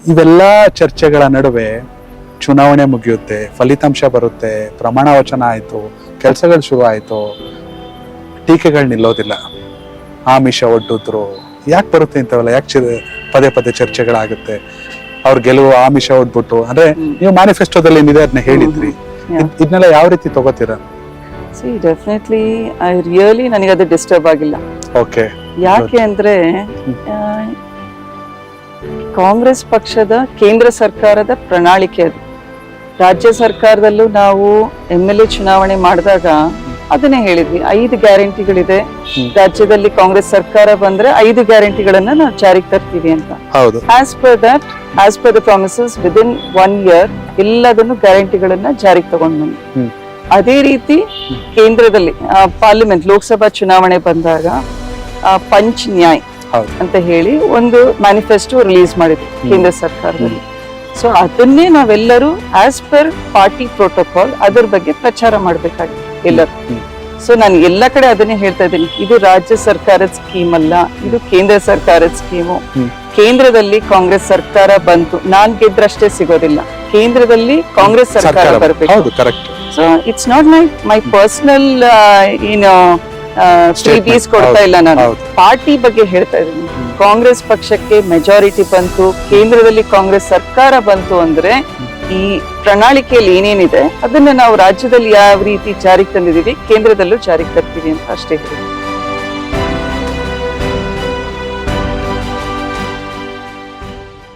ಇವೆಲ್ಲ ಚರ್ಚೆಗಳ ನಡುವೆ ಚುನಾವಣೆ ಮುಗಿಯುತ್ತೆ, ಫಲಿತಾಂಶ ಬರುತ್ತೆ, ಪ್ರಮಾಣ ವಚನ ಆಯ್ತು, ಕೆಲಸಗಳು ಶುರು ಆಯ್ತು, ಟೀಕೆಗಳು ನಿಲ್ಲೋದಿಲ್ಲ. ಆಮಿಷ ಒಡ್ಡಿದ್ರು, ಯಾಕೆ ಬರುತ್ತೆ ಇಂಥವೆಲ್ಲ? ಯಾಕೆ ಪದೇ ಪದೇ ಚರ್ಚೆಗಳಾಗುತ್ತೆ? ಅವ್ರ ಗೆಲುವು ಆಮಿಷ ಒಡ್ಬಿಟ್ಟು, ಅಂದ್ರೆ ನೀವು ಮ್ಯಾನಿಫೆಸ್ಟೋದಲ್ಲಿ ಏನಿದೆ ಅದನ್ನ ಹೇಳಿದ್ರಿ, ಇದನ್ನೆಲ್ಲ ಯಾವ ರೀತಿ ತಗೋತೀರಾ? ಡೆಫಿನೆಟ್ಲಿ ಐ ರಿಯಲಿ ನನಗೆ ಅದು ಡಿಸ್ಟರ್ಬ್ ಆಗಿಲ್ಲ. ಓಕೆ. ಯಾಕೆ ಅಂದ್ರೆ ಕಾಂಗ್ರೆಸ್ ಪಕ್ಷದ ಕೇಂದ್ರ ಸರ್ಕಾರದ ಪ್ರಣಾಳಿಕೆ ಅದು. ರಾಜ್ಯ ಸರ್ಕಾರದಲ್ಲೂ ನಾವು MLA ಚುನಾವಣೆ ಮಾಡಿದಾಗ ಅದನ್ನೇ ಹೇಳಿದ್ವಿ, 5 ಗ್ಯಾರಂಟಿಗಳಿದೆ ರಾಜ್ಯದಲ್ಲಿ. ಕಾಂಗ್ರೆಸ್ ಸರ್ಕಾರ ಬಂದ್ರೆ 5 ಗ್ಯಾರಂಟಿಗಳನ್ನ ನಾವು ಜಾರಿಗೆ ತರ್ತೀವಿ ಅಂತ. As per the promises within 1 year ಎಲ್ಲದನ್ನು ಗ್ಯಾರಂಟಿಗಳನ್ನ ಜಾರಿಗೆ ತಗೊಂಡ್ ಬಂದ್ವಿ. ಅದೇ ರೀತಿ ಕೇಂದ್ರದಲ್ಲಿ ಪಾರ್ಲಿಮೆಂಟ್ ಲೋಕಸಭಾ ಚುನಾವಣೆ ಬಂದಾಗ ಪಂಚ್ ನ್ಯಾಯ್ ಅಂತ ಹೇಳಿ ಒಂದು ಮ್ಯಾನಿಫೆಸ್ಟೋ ರಿಲೀಸ್ ಮಾಡಿದ್ವಿ ಕೇಂದ್ರ ಸರ್ಕಾರದಲ್ಲಿ. ಸೊ ಅದನ್ನೇ ನಾವೆಲ್ಲರೂ ಆಸ್ ಪರ್ ಪಾರ್ಟಿ ಪ್ರೋಟೋಕಾಲ್ ಅದರ ಬಗ್ಗೆ ಪ್ರಚಾರ ಮಾಡ್ಬೇಕಾಗಿತ್ತು ಎಲ್ಲರೂ. ಸೊ ನಾನು ಎಲ್ಲ ಕಡೆ ಅದನ್ನೇ ಹೇಳ್ತಾ ಇದ್ದೀನಿ, ಇದು ರಾಜ್ಯ ಸರ್ಕಾರದ ಸ್ಕೀಮ್ ಅಲ್ಲ, ಇದು ಕೇಂದ್ರ ಸರ್ಕಾರದ ಸ್ಕೀಮು. ಕೇಂದ್ರದಲ್ಲಿ ಕಾಂಗ್ರೆಸ್ ಸರ್ಕಾರ ಬಂತು, ನಾನ್ ಗೆದ್ರಷ್ಟೇ ಸಿಗೋದಿಲ್ಲ, ಕೇಂದ್ರದಲ್ಲಿ ಕಾಂಗ್ರೆಸ್ ಸರ್ಕಾರ ಬರಬೇಕು. So it's not my personal freebies ಕೊಡ್ತಾ ಇಲ್ಲ, ನಾನು ಪಾರ್ಟಿ ಬಗ್ಗೆ ಹೇಳ್ತಾ ಇದ್ದೀನಿ. ಕಾಂಗ್ರೆಸ್ ಪಕ್ಷಕ್ಕೆ ಮೆಜಾರಿಟಿ ಬಂತು, ಕೇಂದ್ರದಲ್ಲಿ ಕಾಂಗ್ರೆಸ್ ಸರ್ಕಾರ ಬಂತು ಅಂದ್ರೆ ಈ ಪ್ರಣಾಳಿಕೆಯಲ್ಲಿ ಏನೇನಿದೆ ಅದನ್ನ ನಾವು ರಾಜ್ಯದಲ್ಲಿ ಯಾವ ರೀತಿ ಜಾರಿಗೆ ತಂದಿದೀವಿ, ಕೇಂದ್ರದಲ್ಲೂ ಜಾರಿಗೆ ತರ್ತೀವಿ ಅಂತ ಅಷ್ಟೇ ಹೇಳಿ.